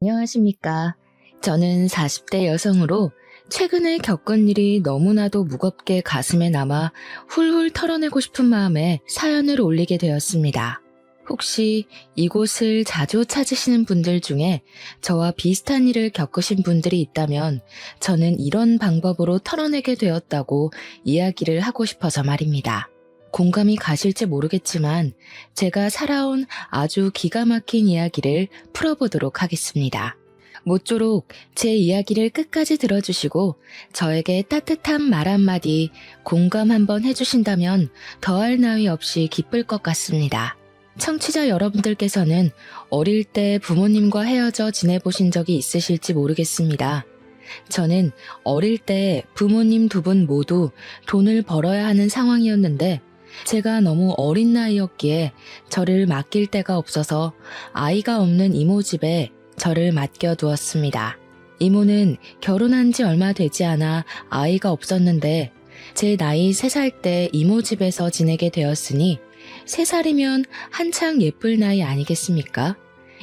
안녕하십니까. 저는 40대 여성으로 최근에 겪은 일이 너무나도 무겁게 가슴에 남아 훌훌 털어내고 싶은 마음에 사연을 올리게 되었습니다. 혹시 이곳을 자주 찾으시는 분들 중에 저와 비슷한 일을 겪으신 분들이 있다면 저는 이런 방법으로 털어내게 되었다고 이야기를 하고 싶어서 말입니다. 공감이 가실지 모르겠지만 제가 살아온 아주 기가 막힌 이야기를 풀어보도록 하겠습니다. 모쪼록 제 이야기를 끝까지 들어주시고 저에게 따뜻한 말 한마디 공감 한번 해주신다면 더할 나위 없이 기쁠 것 같습니다. 청취자 여러분들께서는 어릴 때 부모님과 헤어져 지내보신 적이 있으실지 모르겠습니다. 저는 어릴 때 부모님 두 분 모두 돈을 벌어야 하는 상황이었는데 제가 너무 어린 나이였기에 저를 맡길 데가 없어서 아이가 없는 이모 집에 저를 맡겨두었습니다. 이모는 결혼한 지 얼마 되지 않아 아이가 없었는데 제 나이 3살 때 이모 집에서 지내게 되었으니 3살이면 한창 예쁠 나이 아니겠습니까?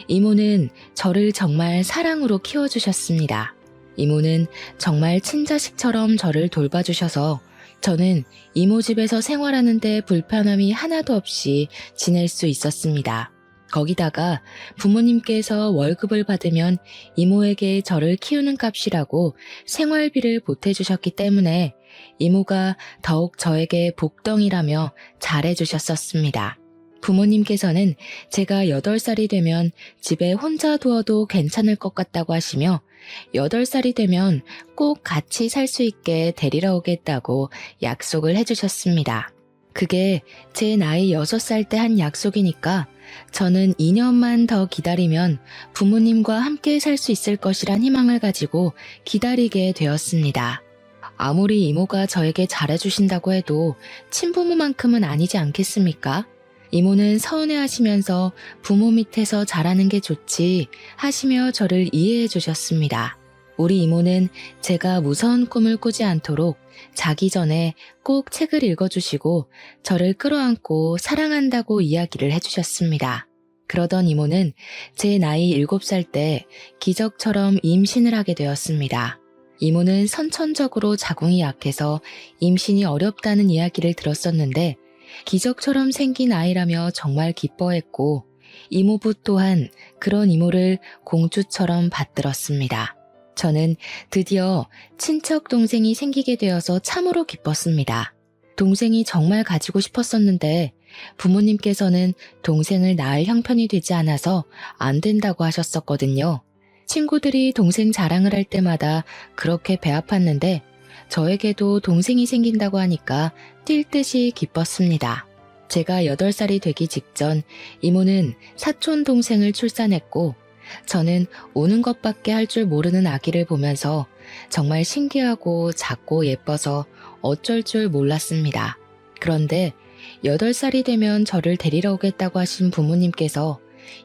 이모는 저를 정말 사랑으로 키워주셨습니다. 이모는 정말 친자식처럼 저를 돌봐주셔서 저는 이모 집에서 생활하는데 불편함이 하나도 없이 지낼 수 있었습니다. 거기다가 부모님께서 월급을 받으면 이모에게 저를 키우는 값이라고 생활비를 보태주셨기 때문에 이모가 더욱 저에게 복덩이라며 잘해주셨었습니다. 부모님께서는 제가 8살이 되면 집에 혼자 두어도 괜찮을 것 같다고 하시며 8살이 되면 꼭 같이 살 수 있게 데리러 오겠다고 약속을 해주셨습니다. 그게 제 나이 6살 때 한 약속이니까 저는 2년만 더 기다리면 부모님과 함께 살 수 있을 것이란 희망을 가지고 기다리게 되었습니다. 아무리 이모가 저에게 잘해주신다고 해도 친부모만큼은 아니지 않겠습니까? 이모는 서운해하시면서 부모 밑에서 자라는 게 좋지 하시며 저를 이해해 주셨습니다. 우리 이모는 제가 무서운 꿈을 꾸지 않도록 자기 전에 꼭 책을 읽어주시고 저를 끌어안고 사랑한다고 이야기를 해주셨습니다. 그러던 이모는 제 나이 7살 때 기적처럼 임신을 하게 되었습니다. 이모는 선천적으로 자궁이 약해서 임신이 어렵다는 이야기를 들었었는데 기적처럼 생긴 아이라며 정말 기뻐했고 이모부 또한 그런 이모를 공주처럼 받들었습니다. 저는 드디어 친척 동생이 생기게 되어서 참으로 기뻤습니다. 동생이 정말 가지고 싶었었는데 부모님께서는 동생을 낳을 형편이 되지 않아서 안 된다고 하셨었거든요. 친구들이 동생 자랑을 할 때마다 그렇게 배 아팠는데 저에게도 동생이 생긴다고 하니까 뛸 듯이 기뻤습니다. 제가 8살이 되기 직전 이모는 사촌 동생을 출산했고 저는 우는 것밖에 할 줄 모르는 아기를 보면서 정말 신기하고 작고 예뻐서 어쩔 줄 몰랐습니다. 그런데 8살이 되면 저를 데리러 오겠다고 하신 부모님께서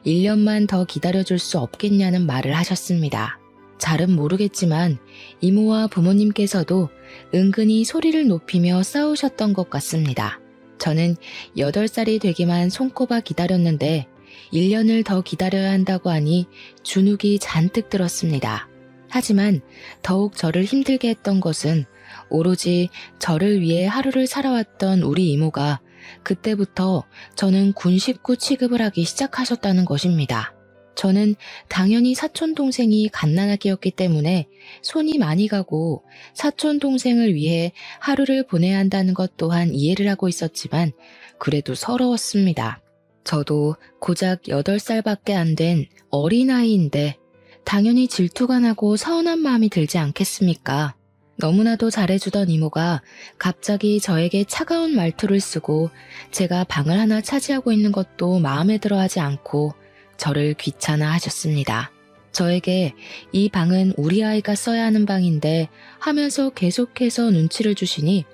1년만 더 기다려줄 수 없겠냐는 말을 하셨습니다. 잘은 모르겠지만 이모와 부모님께서도 은근히 소리를 높이며 싸우셨던 것 같습니다. 저는 8살이 되기만 손꼽아 기다렸는데 1년을 더 기다려야 한다고 하니 주눅이 잔뜩 들었습니다. 하지만 더욱 저를 힘들게 했던 것은 오로지 저를 위해 하루를 살아왔던 우리 이모가 그때부터 저는 군 식구 취급을 하기 시작하셨다는 것입니다. 저는 당연히 사촌 동생이 갓난아기였기 때문에 손이 많이 가고 사촌 동생을 위해 하루를 보내야 한다는 것 또한 이해를 하고 있었지만 그래도 서러웠습니다. 저도 고작 8살밖에 안 된 어린아이인데 당연히 질투가 나고 서운한 마음이 들지 않겠습니까? 너무나도 잘해주던 이모가 갑자기 저에게 차가운 말투를 쓰고 제가 방을 하나 차지하고 있는 것도 마음에 들어하지 않고 저를 귀찮아 하셨습니다. 저에게 이 방은 우리 아이가 써야 하는 방인데 하면서 계속해서 눈치를 주시니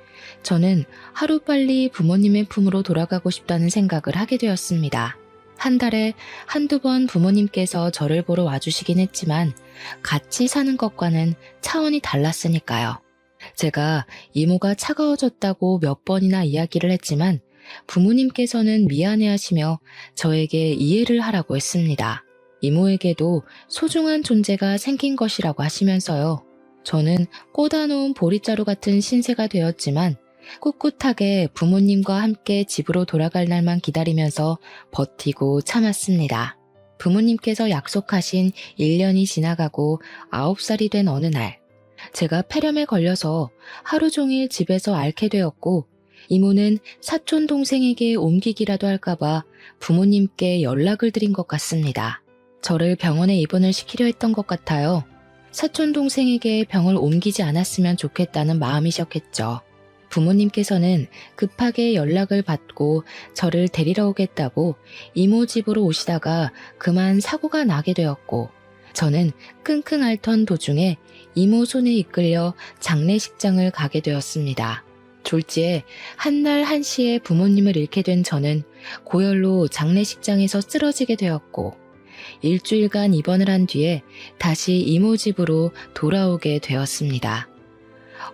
저는 하루빨리 부모님의 품으로 돌아가고 싶다는 생각을 하게 되었습니다. 한 달에 한두 번 부모님께서 저를 보러 와주시긴 했지만 같이 사는 것과는 차원이 달랐으니까요. 제가 이모가 차가워졌다고 몇 번이나 이야기를 했지만 부모님께서는 미안해하시며 저에게 이해를 하라고 했습니다. 이모에게도 소중한 존재가 생긴 것이라고 하시면서요. 저는 꽂아놓은 보릿자루 같은 신세가 되었지만 꿋꿋하게 부모님과 함께 집으로 돌아갈 날만 기다리면서 버티고 참았습니다. 부모님께서 약속하신 1년이 지나가고 9살이 된 어느 날, 제가 폐렴에 걸려서 하루 종일 집에서 앓게 되었고, 이모는 사촌 동생에게 옮기기라도 할까봐 부모님께 연락을 드린 것 같습니다. 저를 병원에 입원을 시키려 했던 것 같아요. 사촌 동생에게 병을 옮기지 않았으면 좋겠다는 마음이셨겠죠. 부모님께서는 급하게 연락을 받고 저를 데리러 오겠다고 이모 집으로 오시다가 그만 사고가 나게 되었고, 저는 끙끙 앓던 도중에 이모 손에 이끌려 장례식장을 가게 되었습니다. 졸지에 한날 한시에 부모님을 잃게 된 저는 고열로 장례식장에서 쓰러지게 되었고, 일주일간 입원을 한 뒤에 다시 이모 집으로 돌아오게 되었습니다.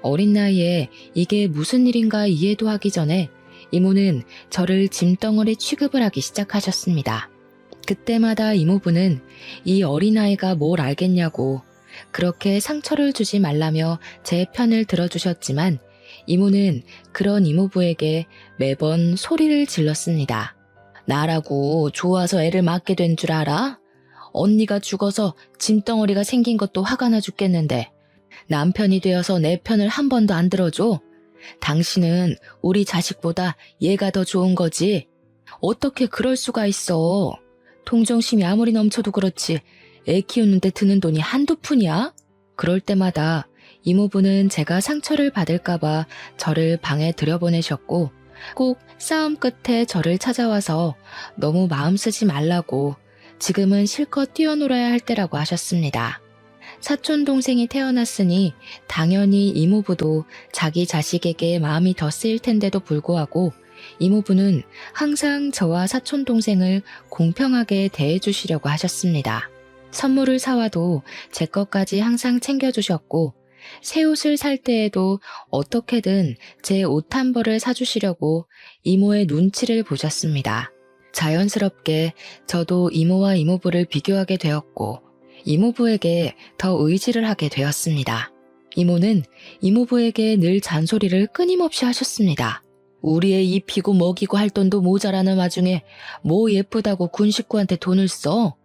어린 나이에 이게 무슨 일인가 이해도 하기 전에 이모는 저를 짐덩어리 취급을 하기 시작하셨습니다. 그때마다 이모부는 이 어린아이가 뭘 알겠냐고 그렇게 상처를 주지 말라며 제 편을 들어주셨지만, 이모는 그런 이모부에게 매번 소리를 질렀습니다. 나라고 좋아서 애를 맡게 된 줄 알아? 언니가 죽어서 짐덩어리가 생긴 것도 화가 나 죽겠는데 남편이 되어서 내 편을 한 번도 안 들어줘? 당신은 우리 자식보다 얘가 더 좋은 거지? 어떻게 그럴 수가 있어? 동정심이 아무리 넘쳐도 그렇지 애 키우는데 드는 돈이 한두 푼이야? 그럴 때마다 이모부는 제가 상처를 받을까봐 저를 방에 들여보내셨고, 꼭 싸움 끝에 저를 찾아와서 너무 마음 쓰지 말라고 지금은 실컷 뛰어놀아야 할 때라고 하셨습니다. 사촌 동생이 태어났으니 당연히 이모부도 자기 자식에게 마음이 더 쓰일 텐데도 불구하고 이모부는 항상 저와 사촌 동생을 공평하게 대해주시려고 하셨습니다. 선물을 사와도 제 것까지 항상 챙겨주셨고, 새 옷을 살 때에도 어떻게든 제 옷 한 벌을 사주시려고 이모의 눈치를 보셨습니다. 자연스럽게 저도 이모와 이모부를 비교하게 되었고, 이모부에게 더 의지를 하게 되었습니다. 이모는 이모부에게 늘 잔소리를 끊임없이 하셨습니다. 우리 애 입히고 먹이고 할 돈도 모자라는 와중에 뭐 예쁘다고 군 식구한테 돈을 써?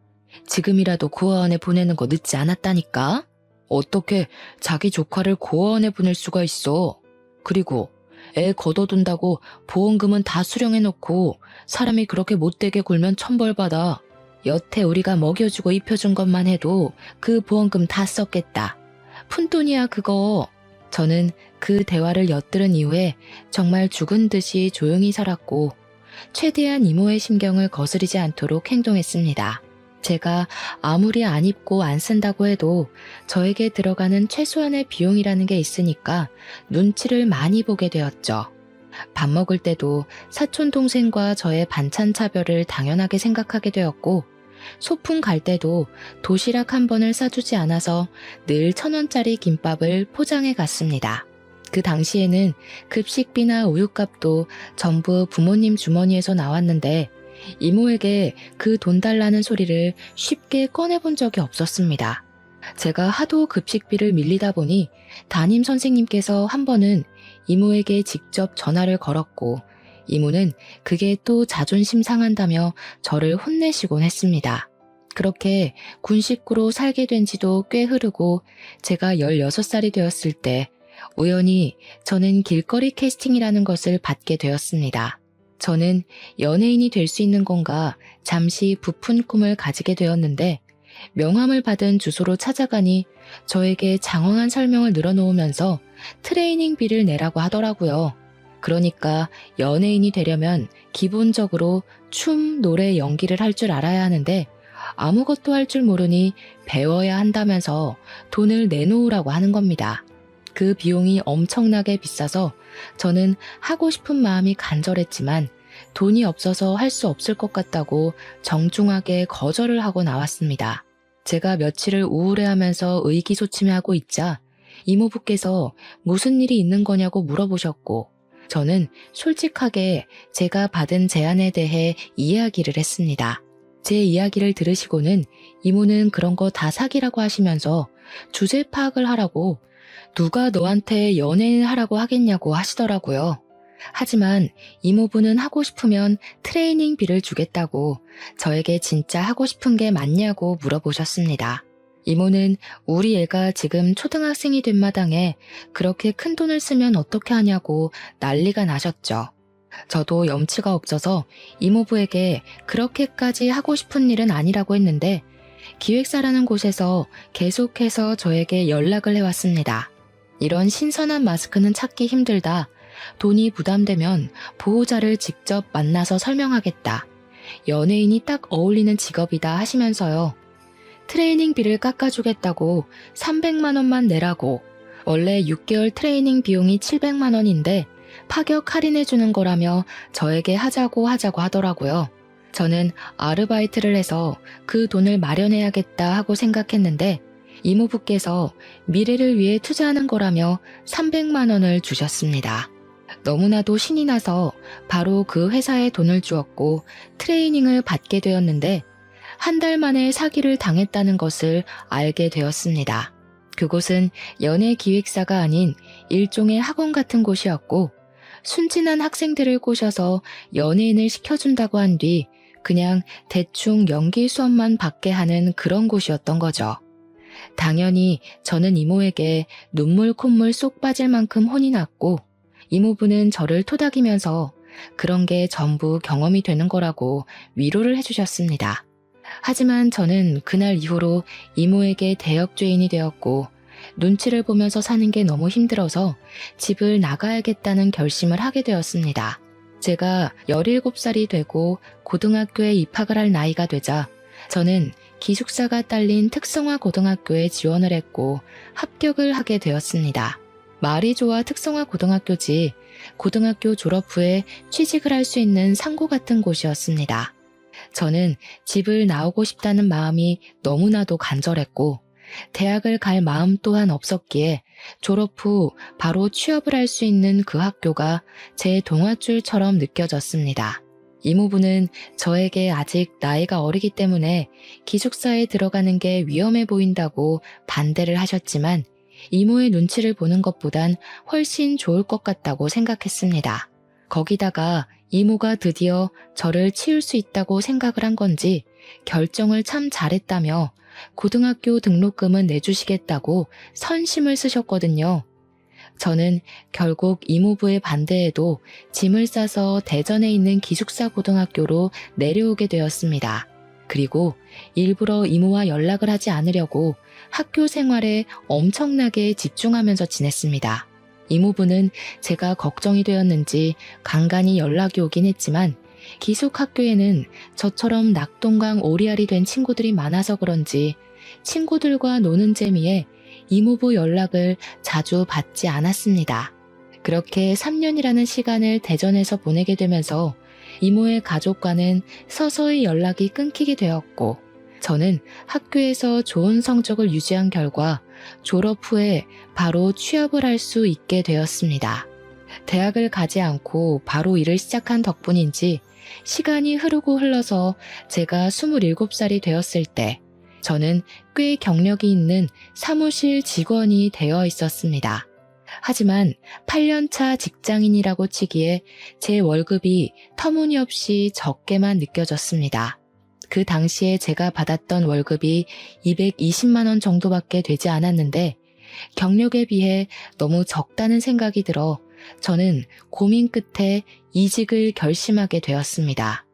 지금이라도 고아원에 보내는 거 늦지 않았다니까? 어떻게 자기 조카를 고아원에 보낼 수가 있어? 그리고 애 걷어둔다고 보험금은 다 수령해놓고 사람이 그렇게 못되게 굴면 천벌받아. 여태 우리가 먹여주고 입혀준 것만 해도 그 보험금 다 썼겠다. 푼돈이야 그거. 저는 그 대화를 엿들은 이후에 정말 죽은 듯이 조용히 살았고, 최대한 이모의 심경을 거스르지 않도록 행동했습니다. 제가 아무리 안 입고 안 쓴다고 해도 저에게 들어가는 최소한의 비용이라는 게 있으니까 눈치를 많이 보게 되었죠. 밥 먹을 때도 사촌 동생과 저의 반찬 차별을 당연하게 생각하게 되었고, 소풍 갈 때도 도시락 한 번을 싸주지 않아서 늘 1,000원짜리 김밥을 포장해 갔습니다. 그 당시에는 급식비나 우유값도 전부 부모님 주머니에서 나왔는데 이모에게 그 돈 달라는 소리를 쉽게 꺼내본 적이 없었습니다. 제가 하도 급식비를 밀리다 보니 담임 선생님께서 한 번은 이모에게 직접 전화를 걸었고, 이모는 그게 또 자존심 상한다며 저를 혼내시곤 했습니다. 그렇게 군 식구로 살게 된 지도 꽤 흐르고 제가 16살이 되었을 때 우연히 저는 길거리 캐스팅이라는 것을 받게 되었습니다. 저는 연예인이 될 수 있는 건가 잠시 부푼 꿈을 가지게 되었는데, 명함을 받은 주소로 찾아가니 저에게 장황한 설명을 늘어놓으면서 트레이닝비를 내라고 하더라고요. 그러니까 연예인이 되려면 기본적으로 춤, 노래, 연기를 할 줄 알아야 하는데 아무것도 할 줄 모르니 배워야 한다면서 돈을 내놓으라고 하는 겁니다. 그 비용이 엄청나게 비싸서 저는 하고 싶은 마음이 간절했지만 돈이 없어서 할 수 없을 것 같다고 정중하게 거절을 하고 나왔습니다. 제가 며칠을 우울해하면서 의기소침해하고 있자 이모부께서 무슨 일이 있는 거냐고 물어보셨고, 저는 솔직하게 제가 받은 제안에 대해 이야기를 했습니다. 제 이야기를 들으시고는 이모는 그런 거 다 사기라고 하시면서 주제 파악을 하라고 누가 너한테 연애를 하라고 하겠냐고 하시더라고요. 하지만 이모부는 하고 싶으면 트레이닝비를 주겠다고 저에게 진짜 하고 싶은 게 맞냐고 물어보셨습니다. 이모는 우리 애가 지금 초등학생이 된 마당에 그렇게 큰 돈을 쓰면 어떻게 하냐고 난리가 나셨죠. 저도 염치가 없어서 이모부에게 그렇게까지 하고 싶은 일은 아니라고 했는데 기획사라는 곳에서 계속해서 저에게 연락을 해왔습니다. 이런 신선한 마스크는 찾기 힘들다. 돈이 부담되면 보호자를 직접 만나서 설명하겠다. 연예인이 딱 어울리는 직업이다 하시면서요. 트레이닝비를 깎아주겠다고 300만 원만 내라고. 원래 6개월 트레이닝 비용이 700만 원인데 파격 할인해주는 거라며 저에게 하자고 하더라고요. 저는 아르바이트를 해서 그 돈을 마련해야겠다 하고 생각했는데 이모부께서 미래를 위해 투자하는 거라며 300만 원을 주셨습니다. 너무나도 신이 나서 바로 그 회사에 돈을 주었고 트레이닝을 받게 되었는데 한 달 만에 사기를 당했다는 것을 알게 되었습니다. 그곳은 연예 기획사가 아닌 일종의 학원 같은 곳이었고 순진한 학생들을 꼬셔서 연예인을 시켜준다고 한 뒤 그냥 대충 연기 수업만 받게 하는 그런 곳이었던 거죠. 당연히 저는 이모에게 눈물 콧물 쏙 빠질 만큼 혼이 났고 이모부는 저를 토닥이면서 그런 게 전부 경험이 되는 거라고 위로를 해주셨습니다. 하지만 저는 그날 이후로 이모에게 대역죄인이 되었고 눈치를 보면서 사는 게 너무 힘들어서 집을 나가야겠다는 결심을 하게 되었습니다. 제가 17살이 되고 고등학교에 입학을 할 나이가 되자 저는 기숙사가 딸린 특성화 고등학교에 지원을 했고 합격을 하게 되었습니다. 말이 좋아 특성화 고등학교지 고등학교 졸업 후에 취직을 할 수 있는 상고 같은 곳이었습니다. 저는 집을 나오고 싶다는 마음이 너무나도 간절했고 대학을 갈 마음 또한 없었기에 졸업 후 바로 취업을 할 수 있는 그 학교가 제 동화줄처럼 느껴졌습니다. 이모부는 저에게 아직 나이가 어리기 때문에 기숙사에 들어가는 게 위험해 보인다고 반대를 하셨지만 이모의 눈치를 보는 것보단 훨씬 좋을 것 같다고 생각했습니다. 거기다가 이모가 드디어 저를 치울 수 있다고 생각을 한 건지 결정을 참 잘했다며 고등학교 등록금은 내주시겠다고 선심을 쓰셨거든요. 저는 결국 이모부의 반대에도 짐을 싸서 대전에 있는 기숙사 고등학교로 내려오게 되었습니다. 그리고 일부러 이모와 연락을 하지 않으려고 학교 생활에 엄청나게 집중하면서 지냈습니다. 이모부는 제가 걱정이 되었는지 간간히 연락이 오긴 했지만 기숙학교에는 저처럼 낙동강 오리알이 된 친구들이 많아서 그런지 친구들과 노는 재미에 이모부 연락을 자주 받지 않았습니다. 그렇게 3년이라는 시간을 대전에서 보내게 되면서 이모의 가족과는 서서히 연락이 끊기게 되었고 저는 학교에서 좋은 성적을 유지한 결과 졸업 후에 바로 취업을 할 수 있게 되었습니다. 대학을 가지 않고 바로 일을 시작한 덕분인지 시간이 흐르고 흘러서 제가 27살이 되었을 때 저는 꽤 경력이 있는 사무실 직원이 되어 있었습니다. 하지만 8년차 직장인이라고 치기에 제 월급이 터무니없이 적게만 느껴졌습니다. 그 당시에 제가 받았던 월급이 220만 원 정도밖에 되지 않았는데 경력에 비해 너무 적다는 생각이 들어 저는 고민 끝에 이직을 결심하게 되었습니다.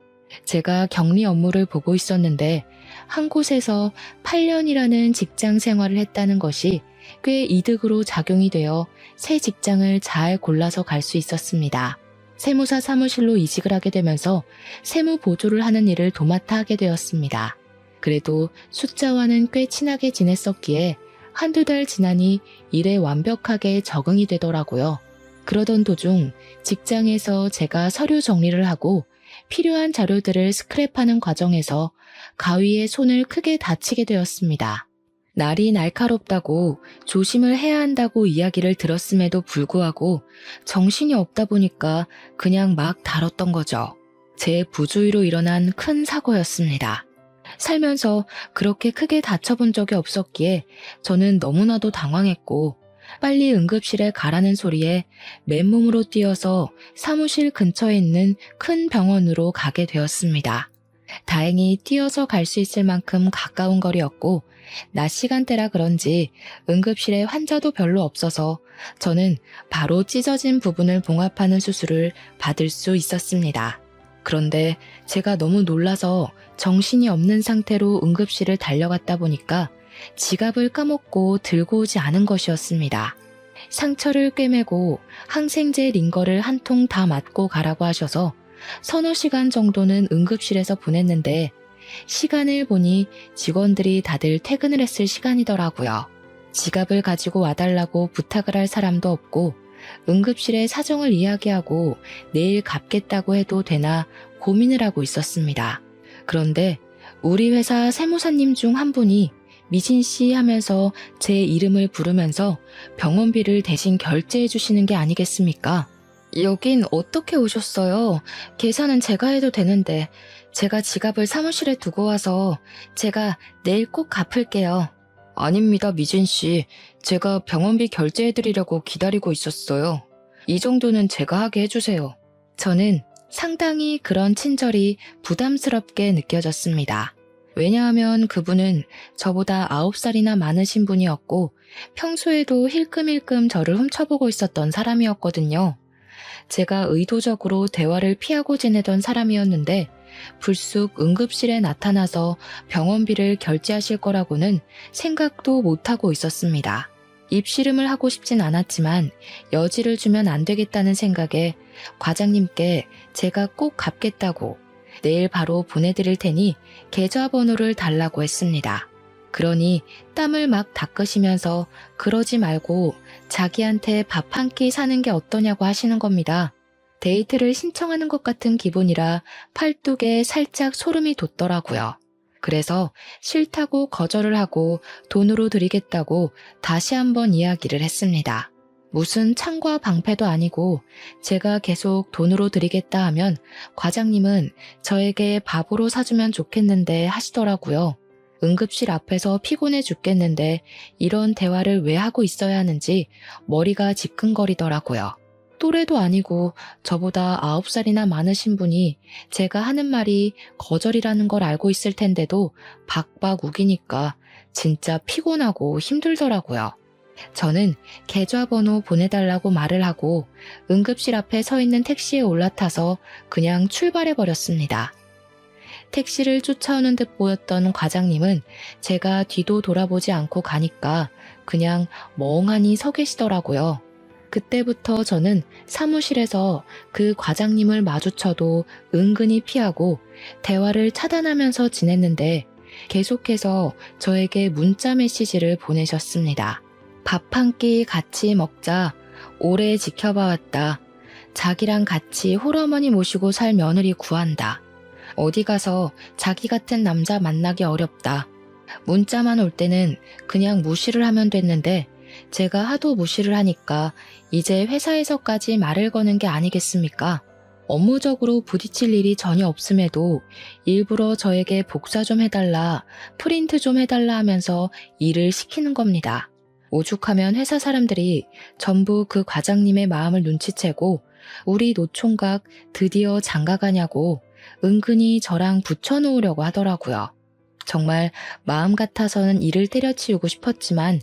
제가 격리 업무를 보고 있었는데 한 곳에서 8년이라는 직장 생활을 했다는 것이 꽤 이득으로 작용이 되어 새 직장을 잘 골라서 갈 수 있었습니다. 세무사 사무실로 이직을 하게 되면서 세무 보조를 하는 일을 도맡아 하게 되었습니다. 그래도 숫자와는 꽤 친하게 지냈었기에 한두 달 지나니 일에 완벽하게 적응이 되더라고요. 그러던 도중 직장에서 제가 서류 정리를 하고 필요한 자료들을 스크랩하는 과정에서 가위에 손을 크게 다치게 되었습니다. 날이 날카롭다고 조심을 해야 한다고 이야기를 들었음에도 불구하고 정신이 없다 보니까 그냥 막 다뤘던 거죠. 제 부주의로 일어난 큰 사고였습니다. 살면서 그렇게 크게 다쳐본 적이 없었기에 저는 너무나도 당황했고 빨리 응급실에 가라는 소리에 맨몸으로 뛰어서 사무실 근처에 있는 큰 병원으로 가게 되었습니다. 다행히 뛰어서 갈 수 있을 만큼 가까운 거리였고 낮 시간대라 그런지 응급실에 환자도 별로 없어서 저는 바로 찢어진 부분을 봉합하는 수술을 받을 수 있었습니다. 그런데 제가 너무 놀라서 정신이 없는 상태로 응급실을 달려갔다 보니까 지갑을 까먹고 들고 오지 않은 것이었습니다. 상처를 꿰매고 항생제 링거를 한 통 다 맞고 가라고 하셔서 서너 시간 정도는 응급실에서 보냈는데 시간을 보니 직원들이 다들 퇴근을 했을 시간이더라고요. 지갑을 가지고 와달라고 부탁을 할 사람도 없고 응급실에 사정을 이야기하고 내일 갚겠다고 해도 되나 고민을 하고 있었습니다. 그런데 우리 회사 세무사님 중 한 분이 미진 씨 하면서 제 이름을 부르면서 병원비를 대신 결제해 주시는 게 아니겠습니까? 여긴 어떻게 오셨어요? 계산은 제가 해도 되는데 제가 지갑을 사무실에 두고 와서 제가 내일 꼭 갚을게요. 아닙니다, 미진 씨. 제가 병원비 결제해드리려고 기다리고 있었어요. 이 정도는 제가 하게 해주세요. 저는 상당히 그런 친절이 부담스럽게 느껴졌습니다. 왜냐하면 그분은 저보다 9살이나 많으신 분이었고 평소에도 힐끔힐끔 저를 훔쳐보고 있었던 사람이었거든요. 제가 의도적으로 대화를 피하고 지내던 사람이었는데 불쑥 응급실에 나타나서 병원비를 결제하실 거라고는 생각도 못하고 있었습니다. 입씨름을 하고 싶진 않았지만 여지를 주면 안 되겠다는 생각에 과장님께 제가 꼭 갚겠다고 내일 바로 보내드릴 테니 계좌번호를 달라고 했습니다. 그러니 땀을 막 닦으시면서 그러지 말고 자기한테 밥 한 끼 사는 게 어떠냐고 하시는 겁니다. 데이트를 신청하는 것 같은 기분이라 팔뚝에 살짝 소름이 돋더라고요. 그래서 싫다고 거절을 하고 돈으로 드리겠다고 다시 한번 이야기를 했습니다. 무슨 창과 방패도 아니고 제가 계속 돈으로 드리겠다 하면 과장님은 저에게 밥으로 사주면 좋겠는데 하시더라고요. 응급실 앞에서 피곤해 죽겠는데 이런 대화를 왜 하고 있어야 하는지 머리가 지끈거리더라고요. 또래도 아니고 저보다 9살이나 많으신 분이 제가 하는 말이 거절이라는 걸 알고 있을 텐데도 박박 우기니까 진짜 피곤하고 힘들더라고요. 저는 계좌번호 보내달라고 말을 하고 응급실 앞에 서 있는 택시에 올라타서 그냥 출발해버렸습니다. 택시를 쫓아오는 듯 보였던 과장님은 제가 뒤도 돌아보지 않고 가니까 그냥 멍하니 서 계시더라고요. 그때부터 저는 사무실에서 그 과장님을 마주쳐도 은근히 피하고 대화를 차단하면서 지냈는데 계속해서 저에게 문자 메시지를 보내셨습니다. 밥 한 끼 같이 먹자. 오래 지켜봐왔다. 자기랑 같이 홀어머니 모시고 살 며느리 구한다. 어디 가서 자기 같은 남자 만나기 어렵다. 문자만 올 때는 그냥 무시를 하면 됐는데 제가 하도 무시를 하니까 이제 회사에서까지 말을 거는 게 아니겠습니까? 업무적으로 부딪힐 일이 전혀 없음에도 일부러 저에게 복사 좀 해달라, 프린트 좀 해달라 하면서 일을 시키는 겁니다. 오죽하면 회사 사람들이 전부 그 과장님의 마음을 눈치채고 우리 노총각 드디어 장가가냐고 은근히 저랑 붙여놓으려고 하더라고요. 정말 마음 같아서는 일을 때려치우고 싶었지만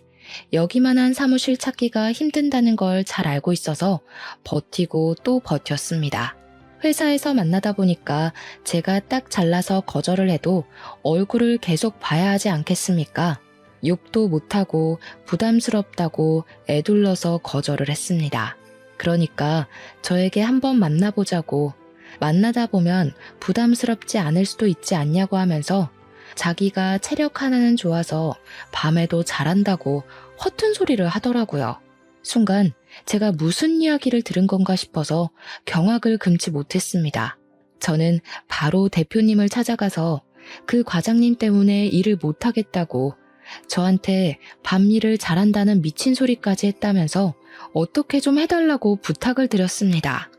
여기만한 사무실 찾기가 힘든다는 걸 잘 알고 있어서 버티고 또 버텼습니다. 회사에서 만나다 보니까 제가 딱 잘라서 거절을 해도 얼굴을 계속 봐야 하지 않겠습니까? 욕도 못하고 부담스럽다고 애둘러서 거절을 했습니다. 그러니까 저에게 한번 만나보자고 만나다 보면 부담스럽지 않을 수도 있지 않냐고 하면서 자기가 체력 하나는 좋아서 밤에도 잘한다고 허튼 소리를 하더라고요. 순간 제가 무슨 이야기를 들은 건가 싶어서 경악을 금치 못했습니다. 저는 바로 대표님을 찾아가서 그 과장님 때문에 일을 못하겠다고 저한테 밤일을 잘한다는 미친 소리까지 했다면서 어떻게 좀 해달라고 부탁을 드렸습니다.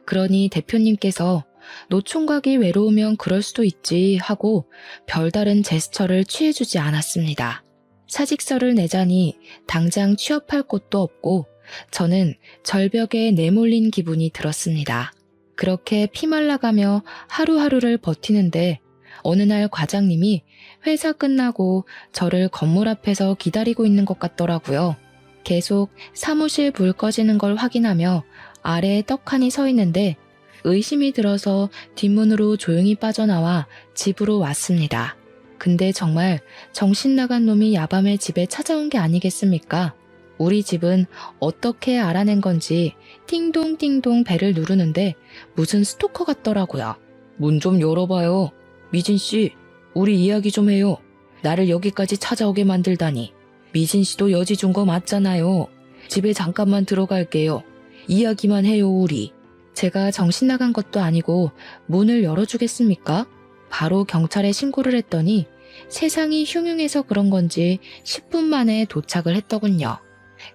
그러니 대표님께서 노총각이 외로우면 그럴 수도 있지 하고 별다른 제스처를 취해주지 않았습니다. 사직서를 내자니 당장 취업할 곳도 없고 저는 절벽에 내몰린 기분이 들었습니다. 그렇게 피말라가며 하루하루를 버티는데 어느 날 과장님이 회사 끝나고 저를 건물 앞에서 기다리고 있는 것 같더라고요. 계속 사무실 불 꺼지는 걸 확인하며 아래에 떡하니 서 있는데 의심이 들어서 뒷문으로 조용히 빠져나와 집으로 왔습니다. 근데 정말 정신 나간 놈이 야밤에 집에 찾아온 게 아니겠습니까? 우리 집은 어떻게 알아낸 건지 띵동띵동 벨을 누르는데 무슨 스토커 같더라고요. 문 좀 열어봐요. 미진 씨, 우리 이야기 좀 해요. 나를 여기까지 찾아오게 만들다니. 미진 씨도 여지 준 거 맞잖아요. 집에 잠깐만 들어갈게요. 이야기만 해요, 우리. 제가 정신 나간 것도 아니고 문을 열어주겠습니까? 바로 경찰에 신고를 했더니 세상이 흉흉해서 그런 건지 10분 만에 도착을 했더군요.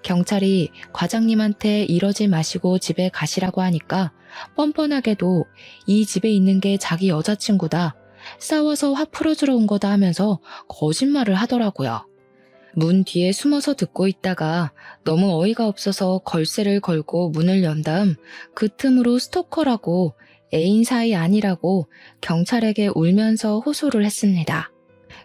경찰이 과장님한테 이러지 마시고 집에 가시라고 하니까 뻔뻔하게도 이 집에 있는 게 자기 여자친구다. 싸워서 화 풀어주러 온 거다 하면서 거짓말을 하더라고요. 문 뒤에 숨어서 듣고 있다가 너무 어이가 없어서 걸쇠를 걸고 문을 연 다음 그 틈으로 스토커라고 애인 사이 아니라고 경찰에게 울면서 호소를 했습니다.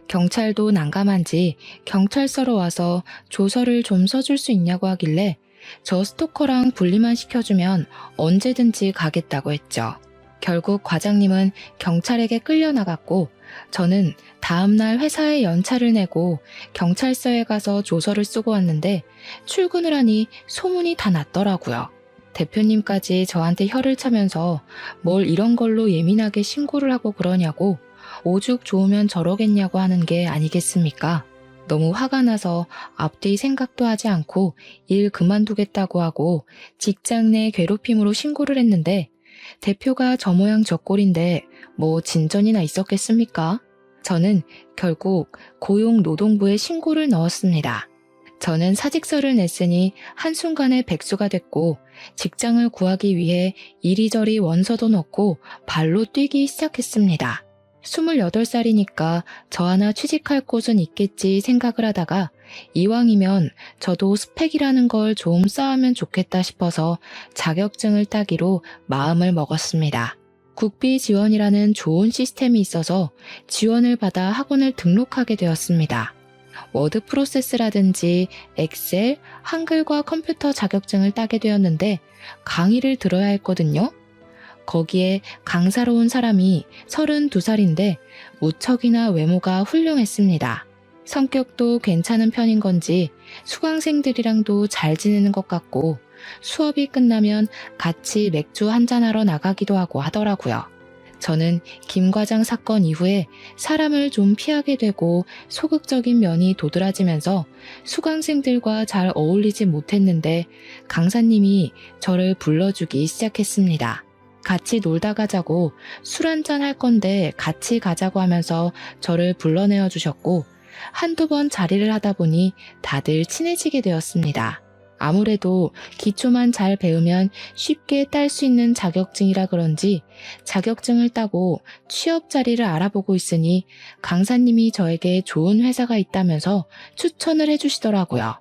경찰도 난감한지 경찰서로 와서 조서를 좀 써줄 수 있냐고 하길래 저 스토커랑 분리만 시켜주면 언제든지 가겠다고 했죠. 결국 과장님은 경찰에게 끌려나갔고 저는 다음날 회사에 연차를 내고 경찰서에 가서 조서를 쓰고 왔는데 출근을 하니 소문이 다 났더라고요. 대표님까지 저한테 혀를 차면서 뭘 이런 걸로 예민하게 신고를 하고 그러냐고 오죽 좋으면 저러겠냐고 하는 게 아니겠습니까? 너무 화가 나서 앞뒤 생각도 하지 않고 일 그만두겠다고 하고 직장 내 괴롭힘으로 신고를 했는데 대표가 저 모양 저 꼴인데 뭐 진전이나 있었겠습니까? 저는 결국 고용노동부에 신고를 넣었습니다. 저는 사직서를 냈으니 한순간에 백수가 됐고 직장을 구하기 위해 이리저리 원서도 넣고 발로 뛰기 시작했습니다. 28살이니까 저 하나 취직할 곳은 있겠지 생각을 하다가 이왕이면 저도 스펙이라는 걸 좀 쌓으면 좋겠다 싶어서 자격증을 따기로 마음을 먹었습니다. 국비 지원이라는 좋은 시스템이 있어서 지원을 받아 학원을 등록하게 되었습니다. 워드 프로세스라든지 엑셀, 한글과 컴퓨터 자격증을 따게 되었는데 강의를 들어야 했거든요. 거기에 강사로 온 사람이 32살인데 무척이나 외모가 훌륭했습니다. 성격도 괜찮은 편인 건지 수강생들이랑도 잘 지내는 것 같고 수업이 끝나면 같이 맥주 한잔하러 나가기도 하고 하더라고요. 저는 김 과장 사건 이후에 사람을 좀 피하게 되고 소극적인 면이 도드라지면서 수강생들과 잘 어울리지 못했는데 강사님이 저를 불러주기 시작했습니다. 같이 놀다 가자고 술 한잔 할 건데 같이 가자고 하면서 저를 불러내어 주셨고 한두 번 자리를 하다 보니 다들 친해지게 되었습니다. 아무래도 기초만 잘 배우면 쉽게 딸 수 있는 자격증이라 그런지 자격증을 따고 취업 자리를 알아보고 있으니 강사님이 저에게 좋은 회사가 있다면서 추천을 해주시더라고요.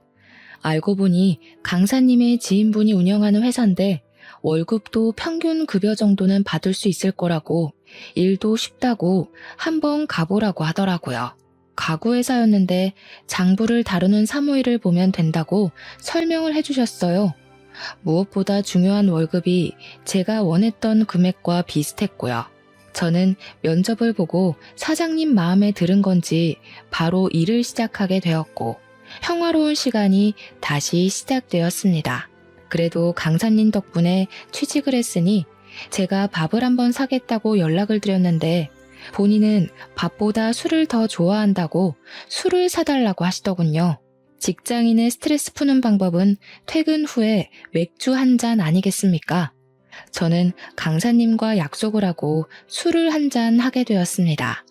알고 보니 강사님의 지인분이 운영하는 회사인데 월급도 평균 급여 정도는 받을 수 있을 거라고 일도 쉽다고 한번 가보라고 하더라고요. 가구회사였는데 장부를 다루는 사무일을 보면 된다고 설명을 해주셨어요. 무엇보다 중요한 월급이 제가 원했던 금액과 비슷했고요. 저는 면접을 보고 사장님 마음에 들은 건지 바로 일을 시작하게 되었고 평화로운 시간이 다시 시작되었습니다. 그래도 강사님 덕분에 취직을 했으니 제가 밥을 한번 사겠다고 연락을 드렸는데 본인은 밥보다 술을 더 좋아한다고 술을 사달라고 하시더군요. 직장인의 스트레스 푸는 방법은 퇴근 후에 맥주 한 잔 아니겠습니까? 저는 강사님과 약속을 하고 술을 한 잔 하게 되었습니다.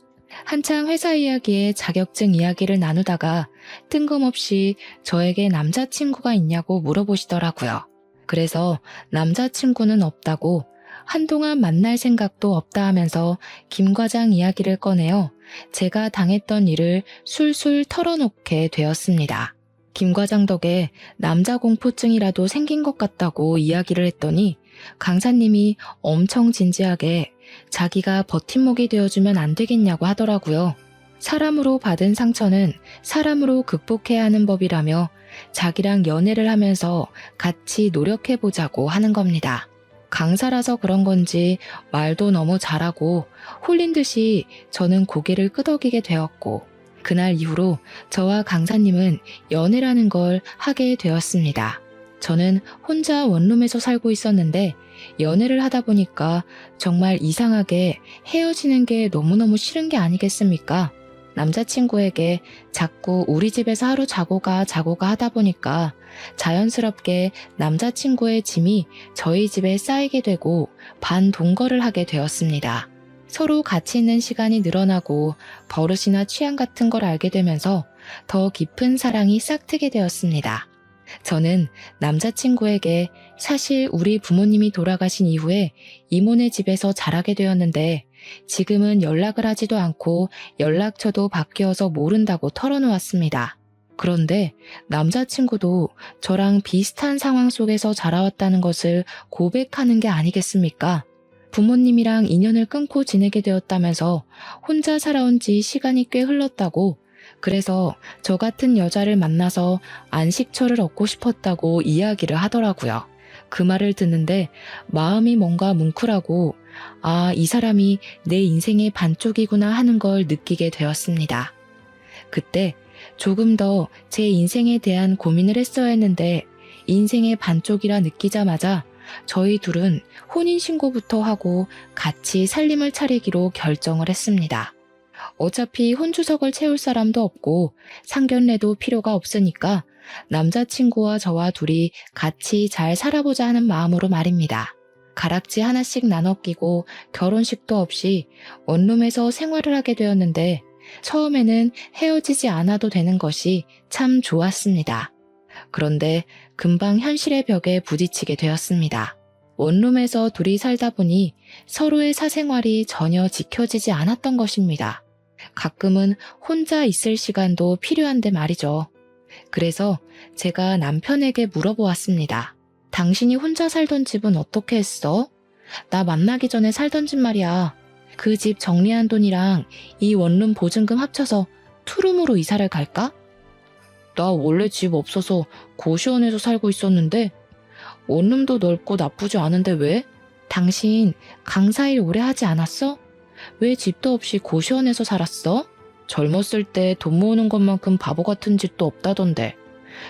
한창 회사 이야기에 자격증 이야기를 나누다가 뜬금없이 저에게 남자친구가 있냐고 물어보시더라고요. 그래서 남자친구는 없다고 한동안 만날 생각도 없다 하면서 김 과장 이야기를 꺼내어 제가 당했던 일을 술술 털어놓게 되었습니다. 김 과장 덕에 남자 공포증이라도 생긴 것 같다고 이야기를 했더니 강사님이 엄청 진지하게 자기가 버팀목이 되어주면 안 되겠냐고 하더라고요. 사람으로 받은 상처는 사람으로 극복해야 하는 법이라며 자기랑 연애를 하면서 같이 노력해보자고 하는 겁니다. 강사라서 그런 건지 말도 너무 잘하고 홀린 듯이 저는 고개를 끄덕이게 되었고 그날 이후로 저와 강사님은 연애라는 걸 하게 되었습니다. 저는 혼자 원룸에서 살고 있었는데 연애를 하다 보니까 정말 이상하게 헤어지는 게 너무너무 싫은 게 아니겠습니까? 남자친구에게 자꾸 우리 집에서 하루 자고 가 하다 보니까 자연스럽게 남자친구의 짐이 저희 집에 쌓이게 되고 반동거를 하게 되었습니다. 서로 같이 있는 시간이 늘어나고 버릇이나 취향 같은 걸 알게 되면서 더 깊은 사랑이 싹트게 되었습니다. 저는 남자친구에게 사실 우리 부모님이 돌아가신 이후에 이모네 집에서 자라게 되었는데 지금은 연락을 하지도 않고 연락처도 바뀌어서 모른다고 털어놓았습니다. 그런데 남자친구도 저랑 비슷한 상황 속에서 자라왔다는 것을 고백하는 게 아니겠습니까? 부모님이랑 인연을 끊고 지내게 되었다면서 혼자 살아온 지 시간이 꽤 흘렀다고, 그래서 저 같은 여자를 만나서 안식처를 얻고 싶었다고 이야기를 하더라고요. 그 말을 듣는데 마음이 뭔가 뭉클하고 아, 이 사람이 내 인생의 반쪽이구나 하는 걸 느끼게 되었습니다. 그때 조금 더 제 인생에 대한 고민을 했어야 했는데 인생의 반쪽이라 느끼자마자 저희 둘은 혼인신고부터 하고 같이 살림을 차리기로 결정을 했습니다. 어차피 혼주석을 채울 사람도 없고 상견례도 필요가 없으니까 남자친구와 저와 둘이 같이 잘 살아보자 하는 마음으로 말입니다. 가락지 하나씩 나눠 끼고 결혼식도 없이 원룸에서 생활을 하게 되었는데 처음에는 헤어지지 않아도 되는 것이 참 좋았습니다. 그런데 금방 현실의 벽에 부딪히게 되었습니다. 원룸에서 둘이 살다 보니 서로의 사생활이 전혀 지켜지지 않았던 것입니다. 가끔은 혼자 있을 시간도 필요한데 말이죠. 그래서 제가 남편에게 물어보았습니다. 당신이 혼자 살던 집은 어떻게 했어? 나 만나기 전에 살던 집 말이야. 그 집 정리한 돈이랑 이 원룸 보증금 합쳐서 투룸으로 이사를 갈까? 나 원래 집 없어서 고시원에서 살고 있었는데 원룸도 넓고 나쁘지 않은데 왜? 당신 강사일 오래 하지 않았어? 왜 집도 없이 고시원에서 살았어? 젊었을 때 돈 모으는 것만큼 바보 같은 짓도 없다던데.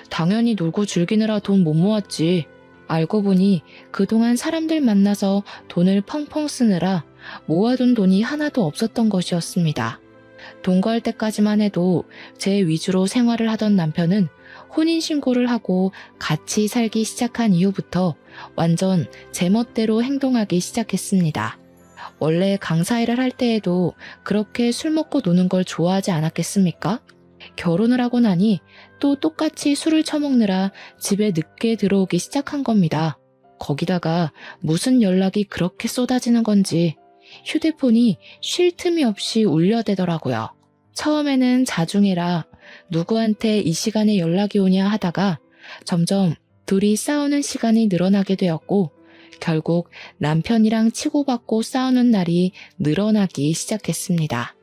당연히 놀고 즐기느라 돈 못 모았지. 알고 보니 그동안 사람들 만나서 돈을 펑펑 쓰느라 모아둔 돈이 하나도 없었던 것이었습니다. 동거할 때까지만 해도 제 위주로 생활을 하던 남편은 혼인신고를 하고 같이 살기 시작한 이후부터 완전 제멋대로 행동하기 시작했습니다. 원래 강사 일을 할 때에도 그렇게 술 먹고 노는 걸 좋아하지 않았겠습니까? 결혼을 하고 나니 또 똑같이 술을 처먹느라 집에 늦게 들어오기 시작한 겁니다. 거기다가 무슨 연락이 그렇게 쏟아지는 건지 휴대폰이 쉴 틈이 없이 울려대더라고요. 처음에는 자중해라, 누구한테 이 시간에 연락이 오냐 하다가 점점 둘이 싸우는 시간이 늘어나게 되었고 결국 남편이랑 치고받고 싸우는 날이 늘어나기 시작했습니다.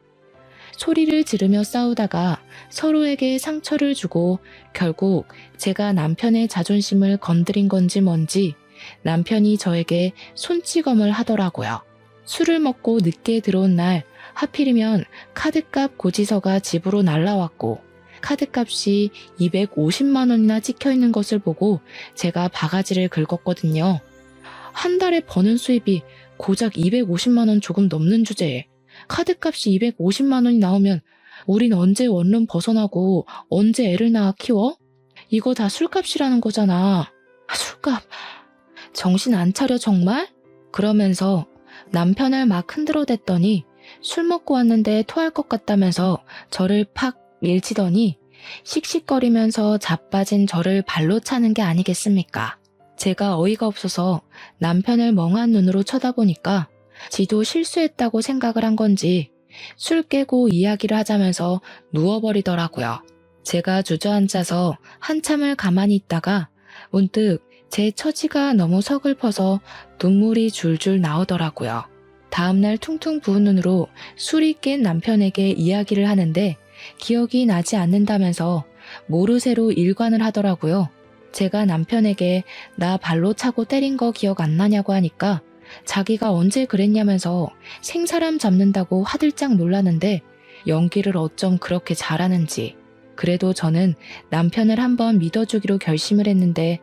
소리를 지르며 싸우다가 서로에게 상처를 주고 결국 제가 남편의 자존심을 건드린 건지 뭔지 남편이 저에게 손찌검을 하더라고요. 술을 먹고 늦게 들어온 날 하필이면 카드값 고지서가 집으로 날라왔고 카드값이 250만 원이나 찍혀있는 것을 보고 제가 바가지를 긁었거든요. 한 달에 버는 수입이 고작 250만 원 조금 넘는 주제에 카드값이 250만 원이 나오면 우린 언제 원룸 벗어나고 언제 애를 낳아 키워? 이거 다 술값이라는 거잖아. 술값. 정신 안 차려 정말? 그러면서 남편을 막 흔들어댔더니 술 먹고 왔는데 토할 것 같다면서 저를 팍 밀치더니 씩씩거리면서 자빠진 저를 발로 차는 게 아니겠습니까? 제가 어이가 없어서 남편을 멍한 눈으로 쳐다보니까 지도 실수했다고 생각을 한 건지 술 깨고 이야기를 하자면서 누워버리더라고요. 제가 주저앉아서 한참을 가만히 있다가 문득 제 처지가 너무 서글퍼서 눈물이 줄줄 나오더라고요. 다음날 퉁퉁 부은 눈으로 술이 깬 남편에게 이야기를 하는데 기억이 나지 않는다면서 모르쇠로 일관을 하더라고요. 제가 남편에게 나 발로 차고 때린 거 기억 안 나냐고 하니까 자기가 언제 그랬냐면서 생사람 잡는다고 화들짝 놀라는데 연기를 어쩜 그렇게 잘하는지. 그래도 저는 남편을 한번 믿어주기로 결심을 했는데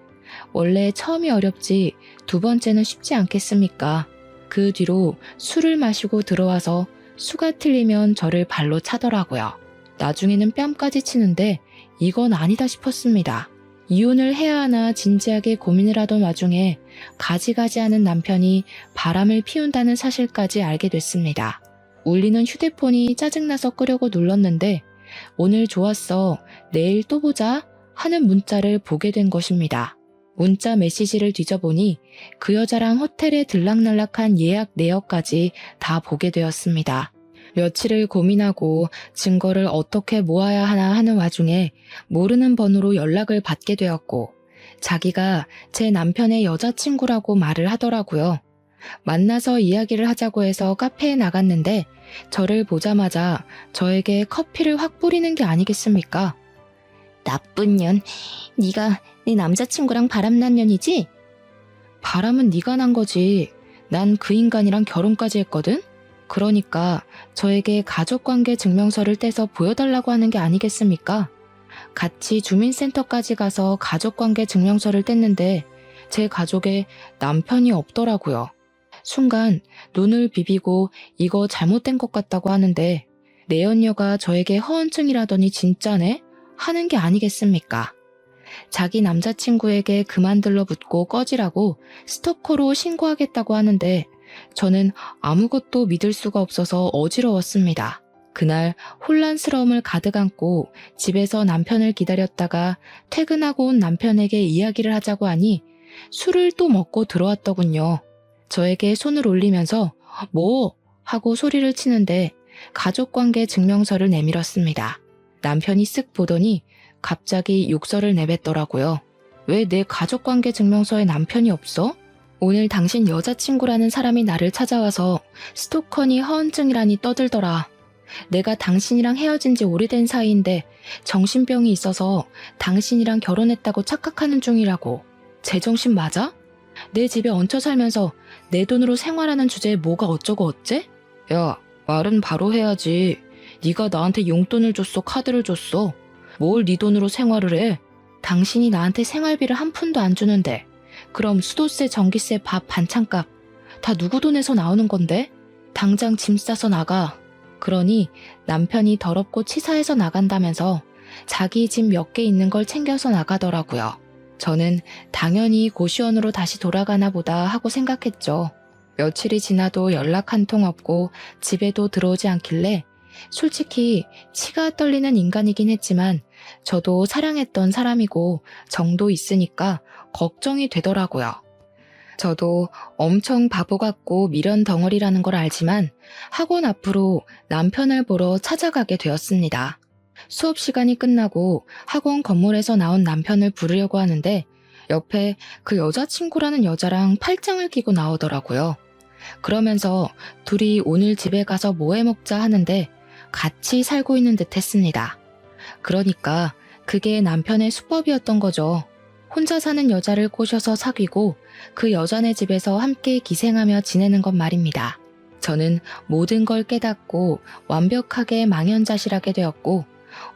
원래 처음이 어렵지 두 번째는 쉽지 않겠습니까? 그 뒤로 술을 마시고 들어와서 수가 틀리면 저를 발로 차더라고요. 나중에는 뺨까지 치는데 이건 아니다 싶었습니다. 이혼을 해야 하나 진지하게 고민을 하던 와중에 가지가지하는 남편이 바람을 피운다는 사실까지 알게 됐습니다. 울리는 휴대폰이 짜증나서 끄려고 눌렀는데 오늘 좋았어, 내일 또 보자 하는 문자를 보게 된 것입니다. 문자 메시지를 뒤져보니 그 여자랑 호텔에 들락날락한 예약 내역까지 다 보게 되었습니다. 며칠을 고민하고 증거를 어떻게 모아야 하나 하는 와중에 모르는 번호로 연락을 받게 되었고 자기가 제 남편의 여자친구라고 말을 하더라고요. 만나서 이야기를 하자고 해서 카페에 나갔는데 저를 보자마자 저에게 커피를 확 뿌리는 게 아니겠습니까? 나쁜 년, 네가 내 남자친구랑 바람난 년이지? 바람은 네가 난 거지. 난 그 인간이랑 결혼까지 했거든? 그러니까 저에게 가족관계 증명서를 떼서 보여달라고 하는 게 아니겠습니까? 같이 주민센터까지 가서 가족관계 증명서를 뗐는데 제 가족에 남편이 없더라고요. 순간 눈을 비비고 이거 잘못된 것 같다고 하는데 내 연녀가 저에게 허언증이라더니 진짜네? 하는 게 아니겠습니까? 자기 남자친구에게 그만 들러붙고 꺼지라고 스토커로 신고하겠다고 하는데 저는 아무것도 믿을 수가 없어서 어지러웠습니다. 그날 혼란스러움을 가득 안고 집에서 남편을 기다렸다가 퇴근하고 온 남편에게 이야기를 하자고 하니 술을 또 먹고 들어왔더군요. 저에게 손을 올리면서 뭐? 하고 소리를 치는데 가족관계 증명서를 내밀었습니다. 남편이 쓱 보더니 갑자기 욕설을 내뱉더라고요. 왜 내 가족관계 증명서에 남편이 없어? 오늘 당신 여자친구라는 사람이 나를 찾아와서 스토커니 허언증이라니 떠들더라. 내가 당신이랑 헤어진 지 오래된 사이인데 정신병이 있어서 당신이랑 결혼했다고 착각하는 중이라고. 제정신 맞아? 내 집에 얹혀 살면서 내 돈으로 생활하는 주제에 뭐가 어쩌고 어째? 야, 말은 바로 해야지. 네가 나한테 용돈을 줬어, 카드를 줬어. 뭘 네 돈으로 생활을 해? 당신이 나한테 생활비를 한 푼도 안 주는데 그럼 수도세, 전기세, 밥, 반찬값 다 누구 돈에서 나오는 건데? 당장 짐 싸서 나가. 그러니 남편이 더럽고 치사해서 나간다면서 자기 집 몇 개 있는 걸 챙겨서 나가더라고요. 저는 당연히 고시원으로 다시 돌아가나 보다 하고 생각했죠. 며칠이 지나도 연락 한 통 없고 집에도 들어오지 않길래 솔직히 치가 떨리는 인간이긴 했지만 저도 사랑했던 사람이고 정도 있으니까 걱정이 되더라고요. 저도 엄청 바보 같고 미련 덩어리라는 걸 알지만 학원 앞으로 남편을 보러 찾아가게 되었습니다. 수업 시간이 끝나고 학원 건물에서 나온 남편을 부르려고 하는데 옆에 그 여자친구라는 여자랑 팔짱을 끼고 나오더라고요. 그러면서 둘이 오늘 집에 가서 뭐 해 먹자 하는데 같이 살고 있는 듯 했습니다. 그러니까 그게 남편의 수법이었던 거죠. 혼자 사는 여자를 꼬셔서 사귀고 그 여자네 집에서 함께 기생하며 지내는 것 말입니다. 저는 모든 걸 깨닫고 완벽하게 망연자실하게 되었고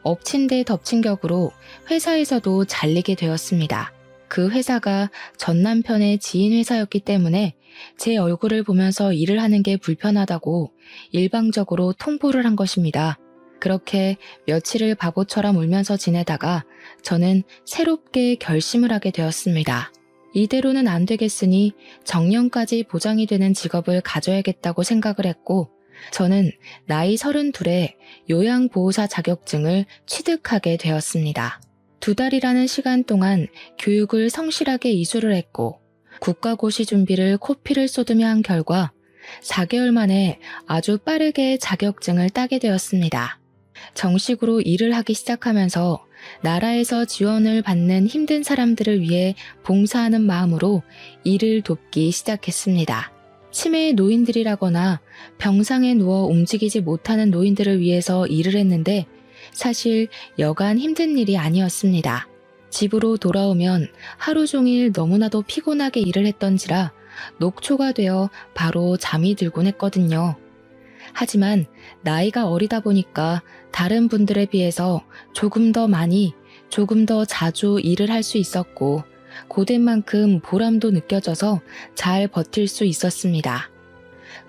엎친 데 덮친 격으로 회사에서도 잘리게 되었습니다. 그 회사가 전 남편의 지인 회사였기 때문에 제 얼굴을 보면서 일을 하는 게 불편하다고 일방적으로 통보를 한 것입니다. 그렇게 며칠을 바보처럼 울면서 지내다가 저는 새롭게 결심을 하게 되었습니다. 이대로는 안 되겠으니 정년까지 보장이 되는 직업을 가져야겠다고 생각을 했고 저는 나이 32에 요양보호사 자격증을 취득하게 되었습니다. 2달이라는 시간 동안 교육을 성실하게 이수를 했고 국가고시 준비를 코피를 쏟으며 한 결과 4개월 만에 아주 빠르게 자격증을 따게 되었습니다. 정식으로 일을 하기 시작하면서 나라에서 지원을 받는 힘든 사람들을 위해 봉사하는 마음으로 일을 돕기 시작했습니다. 치매의 노인들이라거나 병상에 누워 움직이지 못하는 노인들을 위해서 일을 했는데 사실 여간 힘든 일이 아니었습니다. 집으로 돌아오면 하루 종일 너무나도 피곤하게 일을 했던지라 녹초가 되어 바로 잠이 들곤 했거든요. 하지만 나이가 어리다 보니까 다른 분들에 비해서 조금 더 많이, 조금 더 자주 일을 할 수 있었고 고된 만큼 보람도 느껴져서 잘 버틸 수 있었습니다.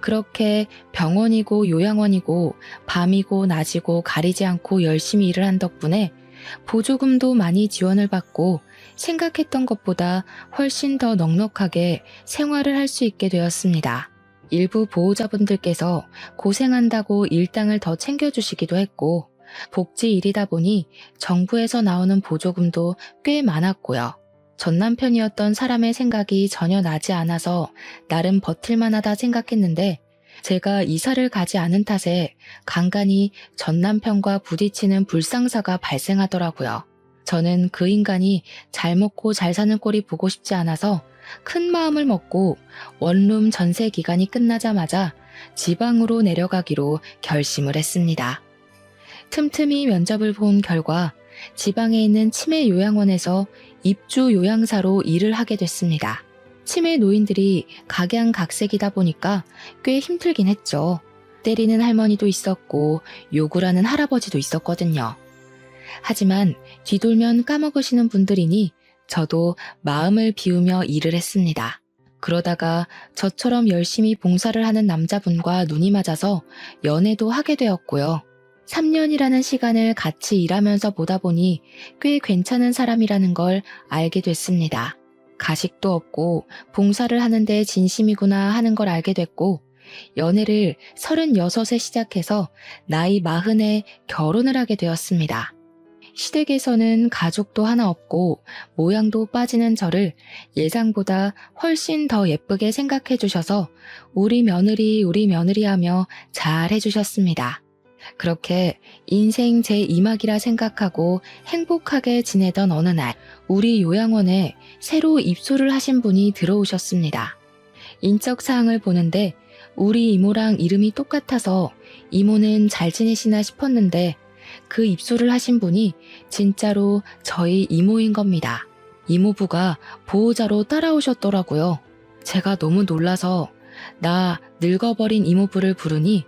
그렇게 병원이고 요양원이고 밤이고 낮이고 가리지 않고 열심히 일을 한 덕분에 보조금도 많이 지원을 받고 생각했던 것보다 훨씬 더 넉넉하게 생활을 할 수 있게 되었습니다. 일부 보호자분들께서 고생한다고 일당을 더 챙겨주시기도 했고 복지 일이다 보니 정부에서 나오는 보조금도 꽤 많았고요. 전 남편이었던 사람의 생각이 전혀 나지 않아서 나름 버틸만하다 생각했는데 제가 이사를 가지 않은 탓에 간간히 전 남편과 부딪히는 불상사가 발생하더라고요. 저는 그 인간이 잘 먹고 잘 사는 꼴이 보고 싶지 않아서 큰 마음을 먹고 원룸 전세 기간이 끝나자마자 지방으로 내려가기로 결심을 했습니다. 틈틈이 면접을 본 결과 지방에 있는 치매 요양원에서 입주 요양사로 일을 하게 됐습니다. 치매 노인들이 각양각색이다 보니까 꽤 힘들긴 했죠. 때리는 할머니도 있었고 욕을 하는 할아버지도 있었거든요. 하지만 뒤돌면 까먹으시는 분들이니 저도 마음을 비우며 일을 했습니다. 그러다가 저처럼 열심히 봉사를 하는 남자분과 눈이 맞아서 연애도 하게 되었고요. 3년이라는 시간을 같이 일하면서 보다 보니 꽤 괜찮은 사람이라는 걸 알게 됐습니다. 가식도 없고 봉사를 하는데 진심이구나 하는 걸 알게 됐고 연애를 36에 시작해서 나이 40에 결혼을 하게 되었습니다. 시댁에서는 가족도 하나 없고 모양도 빠지는 저를 예상보다 훨씬 더 예쁘게 생각해 주셔서 우리 며느리 하며 잘 해주셨습니다. 그렇게 인생 제 2막이라 생각하고 행복하게 지내던 어느 날 우리 요양원에 새로 입소를 하신 분이 들어오셨습니다. 인적사항을 보는데 우리 이모랑 이름이 똑같아서 이모는 잘 지내시나 싶었는데 그 입소를 하신 분이 진짜로 저희 이모인 겁니다. 이모부가 보호자로 따라오셨더라고요. 제가 너무 놀라서 나 늙어버린 이모부를 부르니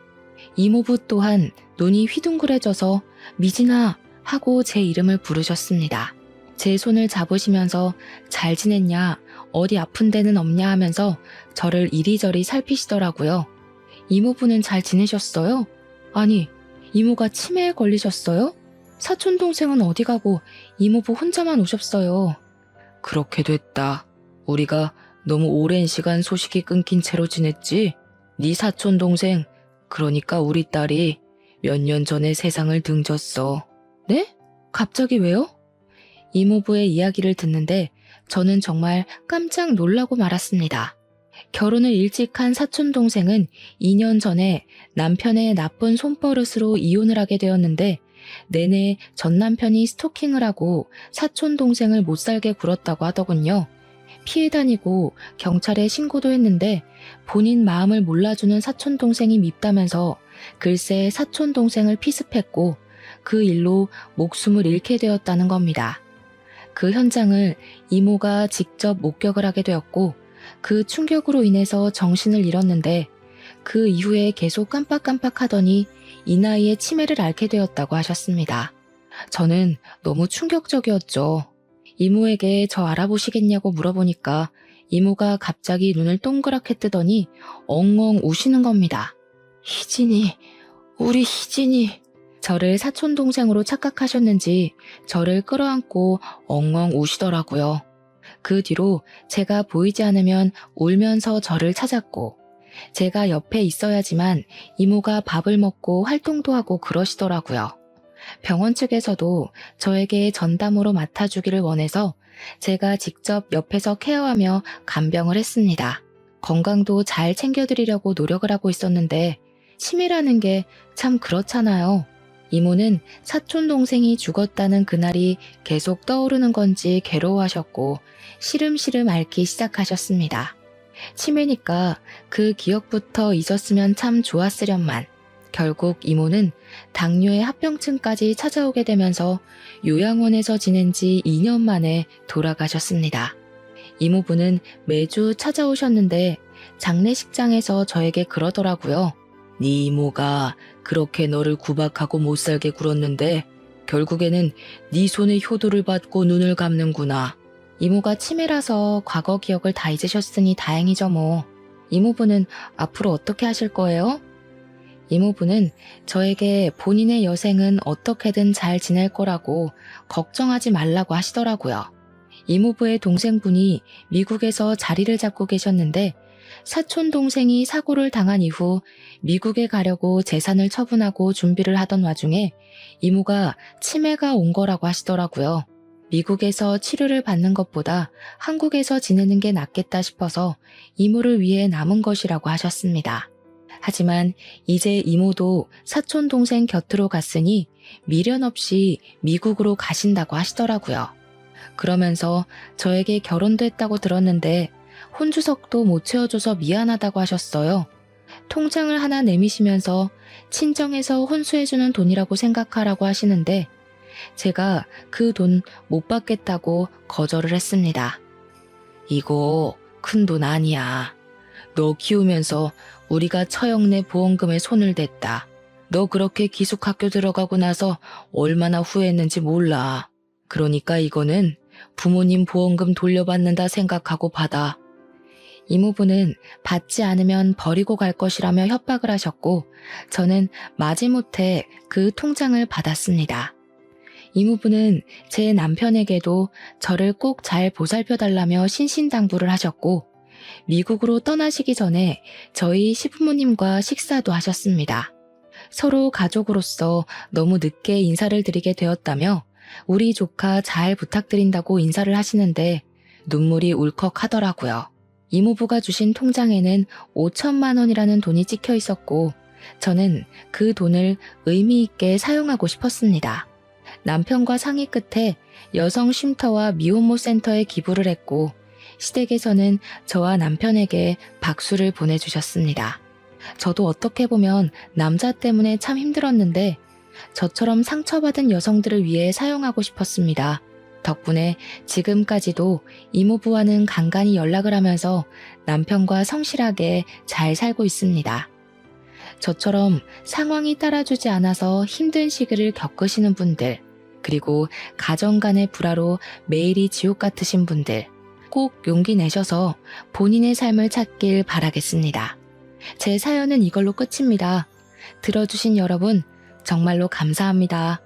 이모부 또한 눈이 휘둥그레져서 미진아 하고 제 이름을 부르셨습니다. 제 손을 잡으시면서 잘 지냈냐, 어디 아픈 데는 없냐 하면서 저를 이리저리 살피시더라고요. 이모부는 잘 지내셨어요? 아니, 이모가 치매에 걸리셨어요? 사촌 동생은 어디 가고 이모부 혼자만 오셨어요. 그렇게 됐다. 우리가 너무 오랜 시간 소식이 끊긴 채로 지냈지? 네 사촌 동생, 그러니까 우리 딸이 몇 년 전에 세상을 등졌어. 네? 갑자기 왜요? 이모부의 이야기를 듣는데 저는 정말 깜짝 놀라고 말았습니다. 결혼을 일찍 한 사촌 동생은 2년 전에 남편의 나쁜 손버릇으로 이혼을 하게 되었는데 내내 전 남편이 스토킹을 하고 사촌 동생을 못 살게 굴었다고 하더군요. 피해 다니고 경찰에 신고도 했는데 본인 마음을 몰라주는 사촌 동생이 밉다면서 글쎄 사촌 동생을 피습했고 그 일로 목숨을 잃게 되었다는 겁니다. 그 현장을 이모가 직접 목격을 하게 되었고 그 충격으로 인해서 정신을 잃었는데 그 이후에 계속 깜빡깜빡하더니 이 나이에 치매를 앓게 되었다고 하셨습니다. 저는 너무 충격적이었죠. 이모에게 저 알아보시겠냐고 물어보니까 이모가 갑자기 눈을 동그랗게 뜨더니 엉엉 우시는 겁니다. 희진이, 우리 희진이. 저를 사촌동생으로 착각하셨는지 저를 끌어안고 엉엉 우시더라고요. 그 뒤로 제가 보이지 않으면 울면서 저를 찾았고 제가 옆에 있어야지만 이모가 밥을 먹고 활동도 하고 그러시더라고요. 병원 측에서도 저에게 전담으로 맡아주기를 원해서 제가 직접 옆에서 케어하며 간병을 했습니다. 건강도 잘 챙겨드리려고 노력을 하고 있었는데 치매라는 게 참 그렇잖아요. 이모는 사촌 동생이 죽었다는 그날이 계속 떠오르는 건지 괴로워하셨고 시름시름 앓기 시작하셨습니다. 치매니까 그 기억부터 잊었으면 참 좋았으련만 결국 이모는 당뇨의 합병증까지 찾아오게 되면서 요양원에서 지낸 지 2년 만에 돌아가셨습니다. 이모부는 매주 찾아오셨는데 장례식장에서 저에게 그러더라고요. 네 이모가 그렇게 너를 구박하고 못살게 굴었는데 결국에는 네 손에 효도를 받고 눈을 감는구나. 이모가 치매라서 과거 기억을 다 잊으셨으니 다행이죠 뭐. 이모부는 앞으로 어떻게 하실 거예요? 이모부는 저에게 본인의 여생은 어떻게든 잘 지낼 거라고 걱정하지 말라고 하시더라고요. 이모부의 동생분이 미국에서 자리를 잡고 계셨는데 사촌 동생이 사고를 당한 이후 미국에 가려고 재산을 처분하고 준비를 하던 와중에 이모가 치매가 온 거라고 하시더라고요. 미국에서 치료를 받는 것보다 한국에서 지내는 게 낫겠다 싶어서 이모를 위해 남은 것이라고 하셨습니다. 하지만 이제 이모도 사촌 동생 곁으로 갔으니 미련 없이 미국으로 가신다고 하시더라고요. 그러면서 저에게 결혼도 했다고 들었는데 혼주석도 못 채워줘서 미안하다고 하셨어요. 통장을 하나 내미시면서 친정에서 혼수해주는 돈이라고 생각하라고 하시는데 제가 그 돈 못 받겠다고 거절을 했습니다. 이거 큰 돈 아니야. 너 키우면서 우리가 처형내 보험금에 손을 댔다. 너 그렇게 기숙학교 들어가고 나서 얼마나 후회했는지 몰라. 그러니까 이거는 부모님 보험금 돌려받는다 생각하고 받아. 이모부는 받지 않으면 버리고 갈 것이라며 협박을 하셨고 저는 마지못해 그 통장을 받았습니다. 이모부는 제 남편에게도 저를 꼭 잘 보살펴달라며 신신당부를 하셨고 미국으로 떠나시기 전에 저희 시부모님과 식사도 하셨습니다. 서로 가족으로서 너무 늦게 인사를 드리게 되었다며 우리 조카 잘 부탁드린다고 인사를 하시는데 눈물이 울컥하더라고요. 이모부가 주신 통장에는 5천만 원이라는 돈이 찍혀 있었고 저는 그 돈을 의미 있게 사용하고 싶었습니다. 남편과 상의 끝에 여성 쉼터와 미혼모 센터에 기부를 했고 시댁에서는 저와 남편에게 박수를 보내주셨습니다. 저도 어떻게 보면 남자 때문에 참 힘들었는데 저처럼 상처받은 여성들을 위해 사용하고 싶었습니다. 덕분에 지금까지도 이모부와는 간간히 연락을 하면서 남편과 성실하게 잘 살고 있습니다. 저처럼 상황이 따라주지 않아서 힘든 시기를 겪으시는 분들, 그리고 가정 간의 불화로 매일이 지옥 같으신 분들, 꼭 용기 내셔서 본인의 삶을 찾길 바라겠습니다. 제 사연은 이걸로 끝입니다. 들어주신 여러분, 정말로 감사합니다.